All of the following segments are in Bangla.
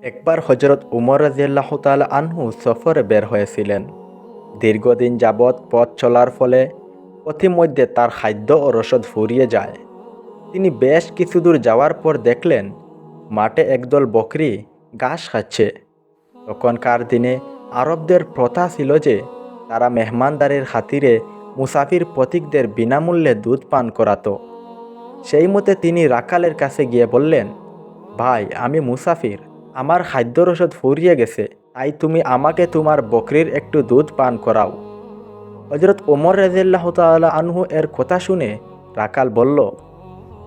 একবার হজরত উমর রাদিয়াল্লাহু তাআলা আনহু সফরে বের হয়েছিলেন। দীর্ঘদিন যাবৎ পথ চলার ফলে পথিমধ্যে তার খাদ্য ও রসদ ফুরিয়ে যায়। তিনি বেশ কিছু দূর যাওয়ার পর দেখলেন মাঠে একদল বকরি ঘাস খাচ্ছে। তখনকার দিনে আরবদের প্রথা ছিল যে তারা মেহমানদারির খাতিরে মুসাফির পথিকদের বিনামূল্যে দুধ পান করাতো। সেই মতে তিনি রাখালের কাছে গিয়ে বললেন, ভাই, আমি মুসাফির, আমার খাদ্য রসদ ফুরিয়ে গেছে, তাই তুমি আমাকে তোমার বকরির একটু দুধ পান করাও। হজরত ওমর রাদিয়াল্লাহু তাআলা আনহু এর কথা শুনে রাখাল বলল,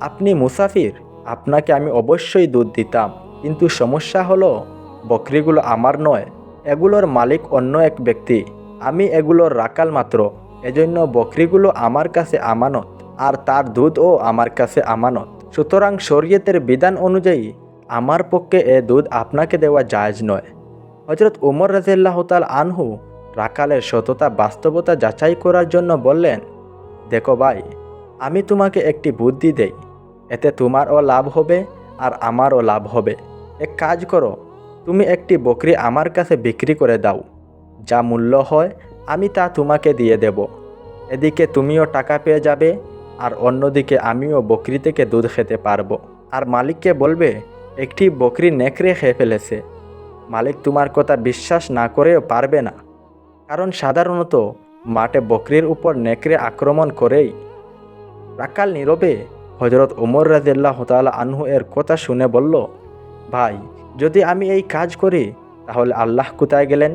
আপনি মুসাফির, আপনাকে আমি অবশ্যই দুধ দিতাম, কিন্তু সমস্যা হলো বকরিগুলো আমার নয়, এগুলোর মালিক অন্য এক ব্যক্তি, আমি এগুলোর রাখাল মাত্র। এজন্য বকরিগুলো আমার কাছে আমানত, আর তার দুধও আমার কাছে আমানত। সুতরাং শরীয়তের বিধান অনুযায়ী আমার পক্ষে এ দুধ আপনাকে দেওয়া জায়েজ নয়। হজরত উমর রাদিয়াল্লাহু তাআলা আনহু রাখালের সততা বাস্তবতা যাচাই করার জন্য বললেন, দেখো ভাই, আমি তোমাকে একটি বুদ্ধি দেই, এতে তোমারও লাভ হবে আর আমারও লাভ হবে। এক কাজ করো, তুমি একটি বকরি আমার কাছে বিক্রি করে দাও, যা মূল্য হয় আমি তা তোমাকে দিয়ে দেব। এদিকে তুমিও টাকা পেয়ে যাবে, আর অন্যদিকে আমিও বকরি থেকে দুধ খেতে পারবো। আর মালিককে বলবে একটি বকরি নেকড়ে খেয়ে ফেলেছে। মালিক তোমার কথা বিশ্বাস না করেও পারবে না, কারণ সাধারণত মাঠে বকরির উপর নেকড়ে আক্রমণ করেই। রাখাল নীরবে হজরত ওমর রাদিয়াল্লাহু তাআলা আনহু এর কথা শুনে বলল, ভাই, যদি আমি এই কাজ করি তাহলে আল্লাহ কোথায় গেলেন?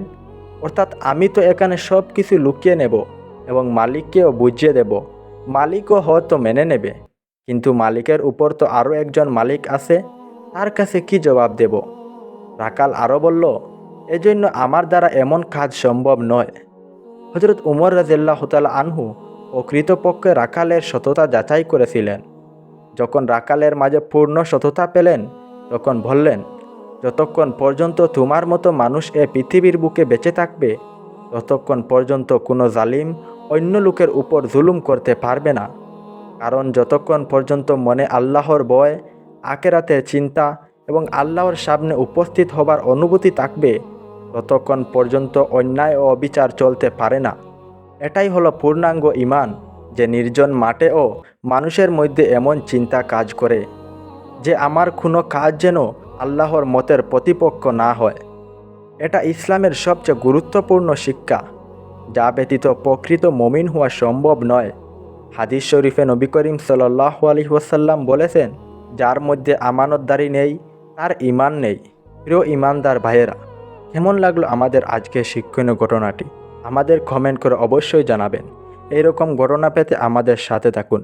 অর্থাৎ আমি তো এখানে সব কিছু লুকিয়ে নেব এবং মালিককেও বুঝিয়ে দেব। মালিকও হয়তো মেনে নেবে, কিন্তু মালিকের উপর তো আরও একজন মালিক আছে, তার কাছে কি জবাব দেব? রাখাল আরও বলল, এজন্য আমার দ্বারা এমন কাজ সম্ভব নয়। হজরত উমর রাদিয়াল্লাহু তাআলা আনহু প্রকৃতপক্ষে রাখালের সততা যাচাই করেছিলেন। যখন রাখালের মাঝে পূর্ণ সততা পেলেন, তখন বললেন, যতক্ষণ পর্যন্ত তোমার মতো মানুষ এ পৃথিবীর বুকে বেঁচে থাকবে, ততক্ষণ পর্যন্ত কোনো জালিম অন্য লোকের উপর জুলুম করতে পারবে না। কারণ যতক্ষণ পর্যন্ত মনে আল্লাহর ভয়, আখিরাতের চিন্তা এবং আল্লাহর সামনে উপস্থিত হবার অনুভূতি থাকবে, ততক্ষণ পর্যন্ত অন্যায় ও অবিচার চলতে পারে না। এটাই হলো পূর্ণাঙ্গ ঈমান, যে নির্জন মাঠেও মানুষের মধ্যে এমন চিন্তা কাজ করে যে আমার কোনো কাজ যেন আল্লাহর মতের প্রতিপক্ষ না হয়। এটা ইসলামের সবচেয়ে গুরুত্বপূর্ণ শিক্ষা, যা ব্যতীত প্রকৃত মুমিন হওয়া সম্ভব নয়। হাদিস শরীফে নবী করিম সাল্লাল্লাহু আলাইহি ওয়াসাল্লাম বলেছেন, যার মধ্যে আমানতদারি নেই তার ঈমান নেই। প্রিয় ঈমানদার ভাইয়েরা, কেমন লাগলো আমাদের আজকের শিক্ষণীয় ঘটনাটি? আমাদের কমেন্ট করে অবশ্যই জানাবেন। এইরকম ঘটনা পেতে আমাদের সাথে থাকুন।